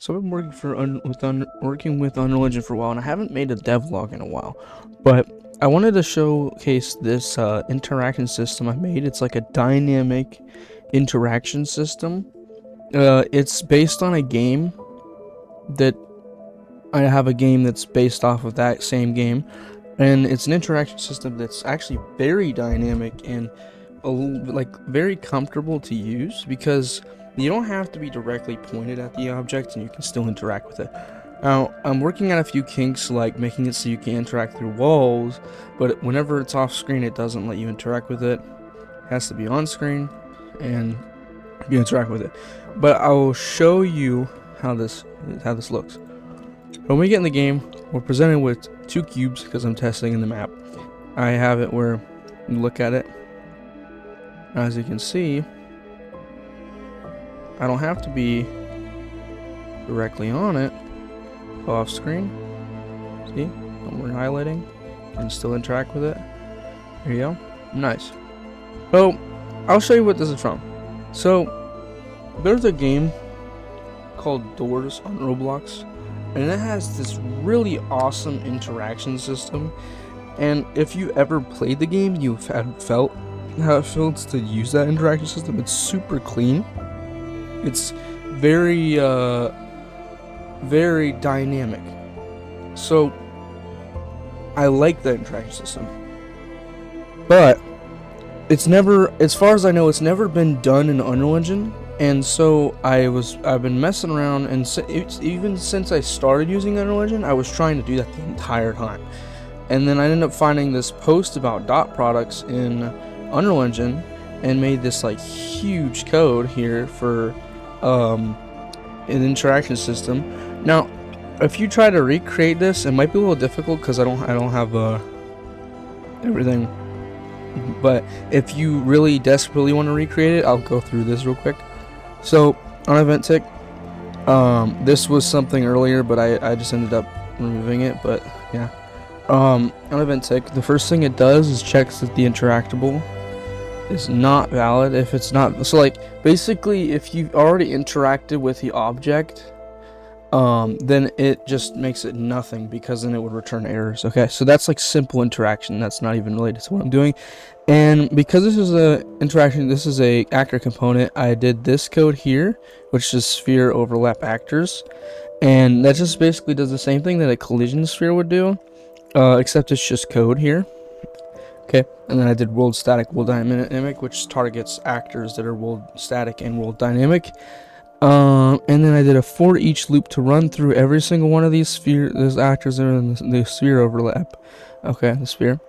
So I've been working with Unreal Engine for a while, and I haven't made a devlog in a while. But I wanted to showcase this interaction system I made. It's like a dynamic interaction system. It's based on a game that I have a game that's based off of that same game, and it's an interaction system that's actually very dynamic and like very comfortable to use because you don't have to be directly pointed at the object and you can still interact with it. Now, I'm working on a few kinks like making it so you can interact through walls, but whenever it's off screen it doesn't let you interact with it. It has to be on screen and you interact with it. But I will show you how this looks. When we get in the game, we're presented with two cubes because I'm testing in the map. I have it where you look at it. As you can see, I don't have to be directly on it. Off screen. See? We're highlighting. And still interact with it. There you go. Nice. So, I'll show you what this is from. So, there's a game called Doors on Roblox, and it has this really awesome interaction system. And if you ever played the game, you've felt how it feels to use that interaction system. It's super clean. It's very very dynamic. So I like the interaction system, but it's never, as far as I know, it's never been done in Unreal Engine. And so I've been messing around, and even since I started using Unreal Engine, I was trying to do that the entire time. And then I ended up finding this post about dot products in Unreal Engine and made this like huge code here for an interaction system. Now, if you try to recreate this, it might be a little difficult because I don't have everything. But if you really desperately want to recreate it, I'll go through this real quick. So on Event Tick, this was something earlier, but I just ended up removing it. But yeah, on Event Tick, the first thing it does is checks that the interactable is not valid. If it's not, so like basically if you've already interacted with the object, then it just makes it nothing, because then it would return errors. Okay, so that's like simple interaction. That's not even related to what I'm doing. And because this is a interaction, this is a actor component, I did this code here, which is sphere overlap actors, and that just basically does the same thing that a collision sphere would do, except it's just code here. Okay, and then I did world static, world dynamic, which targets actors that are world static and world dynamic. And then I did a for each loop to run through every single one of these those actors that are in the sphere overlap. Okay, the sphere.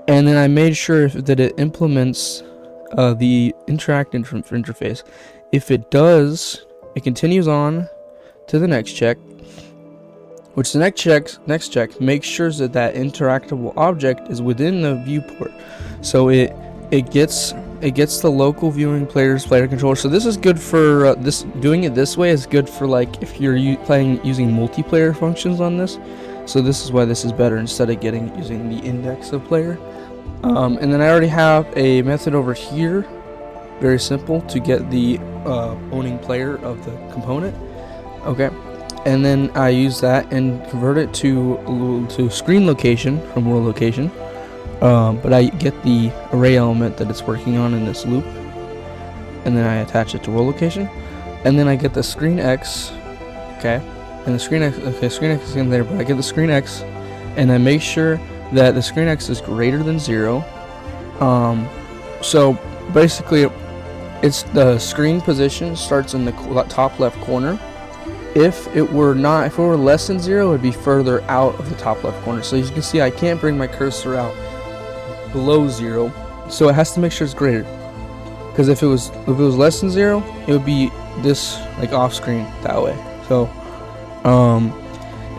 And then I made sure that it implements the interact interface. If it does, it continues on to the next check, which the next check makes sure that that interactable object is within the viewport. So it gets the local viewing player controller. So this is good for doing it this way is good for like if you're using multiplayer functions on this. So this is why this is better instead of using the index of player. And then I already have a method over here, very simple, to get the owning player of the component. Okay, and then I use that and convert it to screen location from world location. But I get the array element that it's working on in this loop, and then I attach it to world location, and then I get the screen X. Okay, and the screen X, screen X is in there, but I get the screen X, and I make sure that the screen X is greater than 0. So basically, it's the screen position starts in the top left corner. If it were less than 0, it would be further out of the top left corner. So as you can see, I can't bring my cursor out below 0, so it has to make sure it's greater, because if it was less than 0, it would be this like off screen that way. So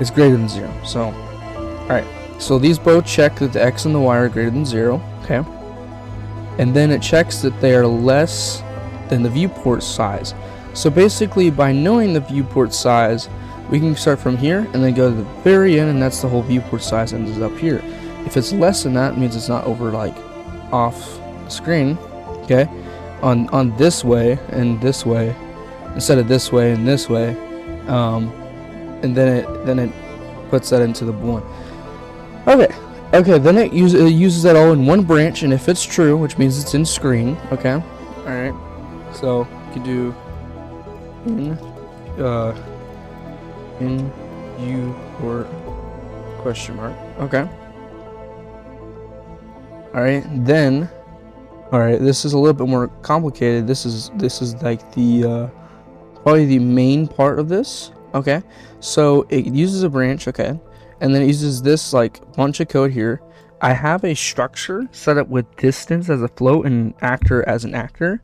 it's greater than 0. So alright, so these both check that the X and the Y are greater than 0. Okay, and then it checks that they are less than the viewport size. So basically, by knowing the viewport size, we can start from here and then go to the very end, and that's the whole viewport size ends up here. If it's less than that, it means it's not over like off screen. Okay, on this way and this way, instead of this way and this way, and then it puts that into the one. Okay, then it uses that all in one branch, and if it's true, which means it's in screen, okay, all right, so you can do in you or question mark, okay, all right, then, all right, this is a little bit more complicated. This is like the probably the main part of this, okay, so it uses a branch, okay, and then it uses this like bunch of code here. I have a structure set up with distance as a float and actor as an actor,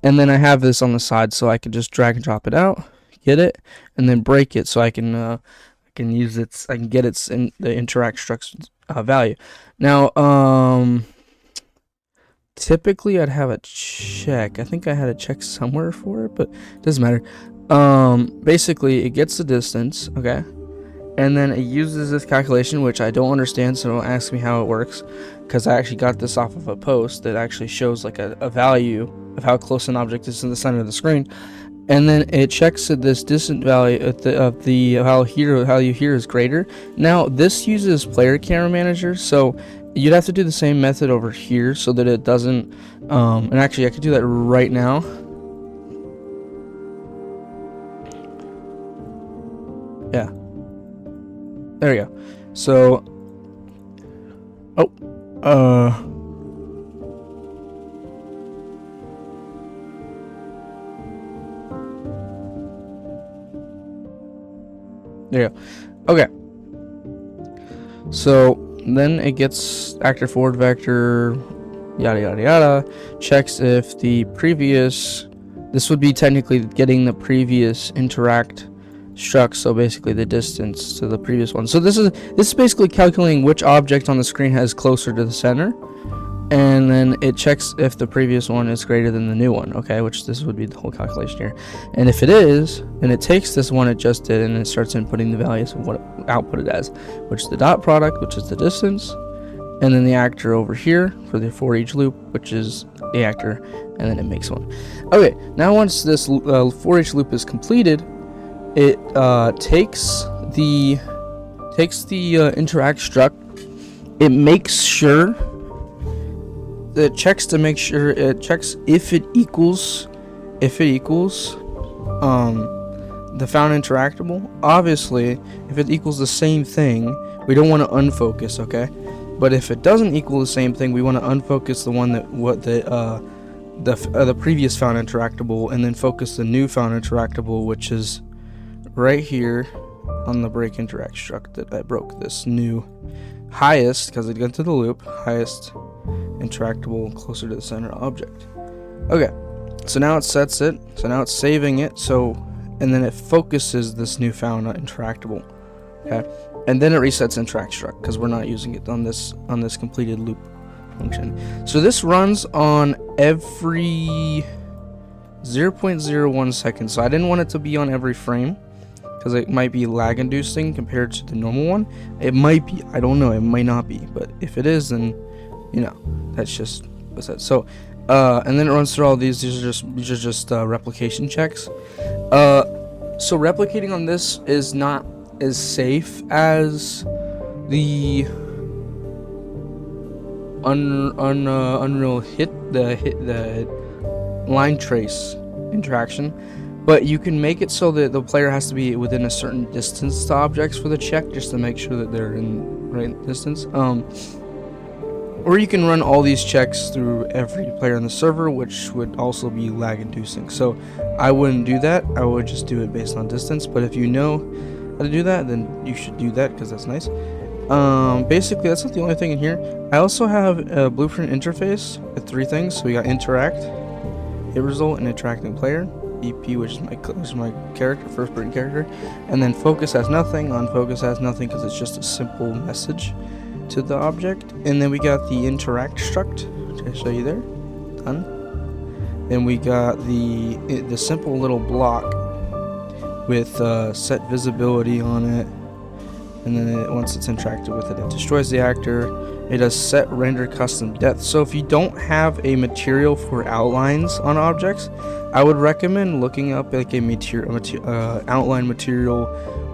and then I have this on the side so I can just drag and drop it out, get it, and then break it so I can use its, I can get its in the interact structure value. Now typically I'd have a check. I think I had a check somewhere for it, but it doesn't matter. Basically it gets the distance, okay, and then it uses this calculation, which I don't understand, so don't ask me how it works, because I actually got this off of a post that actually shows like a value of how close an object is to the center of the screen, and then it checks that this distant value of the value here is greater. Now this uses player camera manager, so you'd have to do the same method over here so that it doesn't and actually I could do that right now. Yeah, there we go. So there you go. Okay, so then it gets actor forward vector, yada yada yada, checks if the previous, this would be technically getting the previous interact struct, so basically the distance to the previous one. So this is basically calculating which object on the screen has closer to the center, and then it checks if the previous one is greater than the new one, okay, which this would be the whole calculation here. And if it is, then it takes this one it just did and it starts inputting the values of what it output it as, which is the dot product, which is the distance, and then the actor over here for the for each loop, which is the actor, and then it makes one. Okay, now once this for each loop is completed, it takes the interact struct, it makes sure, it checks to make sure, it checks if it equals the found interactable. Obviously if it equals the same thing, we don't want to unfocus, okay, but if it doesn't equal the same thing, we want to unfocus the one that the previous found interactable, and then focus the new found interactable, which is right here on the break interact struct that I broke. This new highest, because it got to the loop, highest interactable closer to the center object. Okay, so now it sets it, so now it's saving it, so, and then it focuses this new found interactable, okay, and then it resets interact struct because we're not using it on this completed loop function. So this runs on every 0.01 seconds, so I didn't want it to be on every frame because it might be lag inducing compared to the normal one. It might be, I don't know, it might not be, but if it is, then you know, that's just what's that. So and then it runs through all these are just replication checks. So replicating on this is not as safe as the Unreal the line trace interaction, but you can make it so that the player has to be within a certain distance to objects for the check, just to make sure that they're in right distance. Or you can run all these checks through every player on the server, which would also be lag inducing. So I wouldn't do that. I would just do it based on distance. But if you know how to do that, then you should do that because that's nice. Basically that's not the only thing in here. I also have a blueprint interface with 3 things. So we got interact, hit result, and interacting player. EP, which is my character, first person character, and then focus has nothing, on focus has nothing because it's just a simple message to the object. And then we got the interact struct, which I show you there, done. Then we got the simple little block with set visibility on it, and then once it's interacted with it, it destroys the actor. It does set render custom depth. So if you don't have a material for outlines on objects, I would recommend looking up like a outline material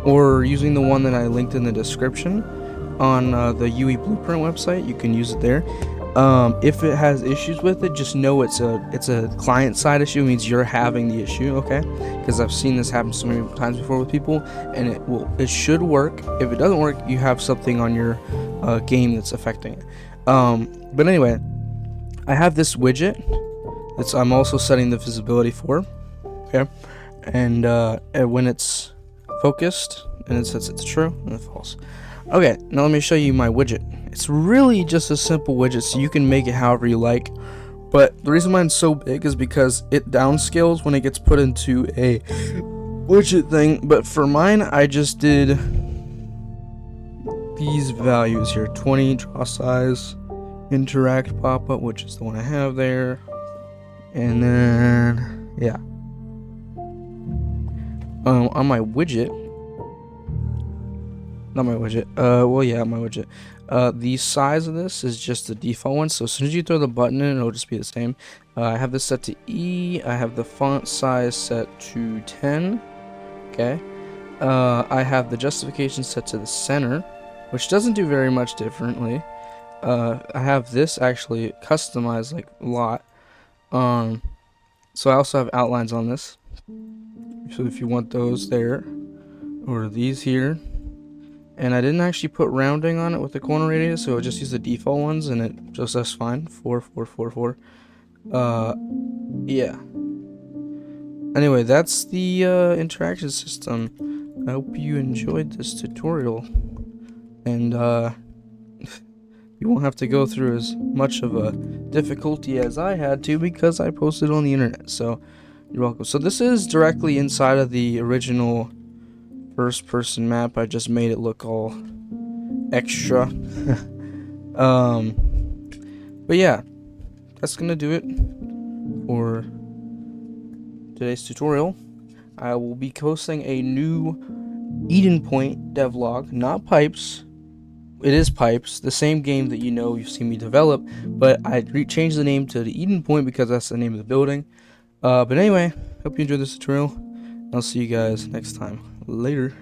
or using the one that I linked in the description on the UE Blueprint website. You can use it there. If it has issues with it, just know it's a client side issue. It means you're having the issue, okay? Because I've seen this happen so many times before with people, and it should work. If it doesn't work, you have something on your game that's affecting it. But anyway, I have this widget that's I'm also setting the visibility for, okay? And when it's focused, and it says it's true and it's false. Okay, now let me show you my widget. It's really just a simple widget, so you can make it however you like. But the reason why it's so big is because it downscales when it gets put into a widget thing. But for mine, I just did these values here: 20 draw size, interact pop-up, which is the one I have there, and then yeah. On my widget, not my widget, well yeah, my widget, the size of this is just the default one, so as soon as you throw the button in, it'll just be the same. I have this set to E, I have the font size set to 10, okay. I have the justification set to the center, which doesn't do very much differently. I have this actually customized like a lot. So I also have outlines on this, so if you want those there, or these here. And I didn't actually put rounding on it with the corner radius, so I just use the default ones, and it just that's fine. 4, 4, 4, 4. Yeah. Anyway, that's the interaction system. I hope you enjoyed this tutorial, and you won't have to go through as much of a difficulty as I had to because I posted on the internet. So you're welcome. So this is directly inside of the original first-person map. I just made it look all extra. But yeah, that's gonna do it for today's tutorial. I will be posting a new Eden Point devlog, not Pipes. It is Pipes, the same game that you've seen me develop, but I changed the name to the Eden Point because that's the name of the building. But anyway, hope you enjoyed this tutorial. I'll see you guys next time. Later.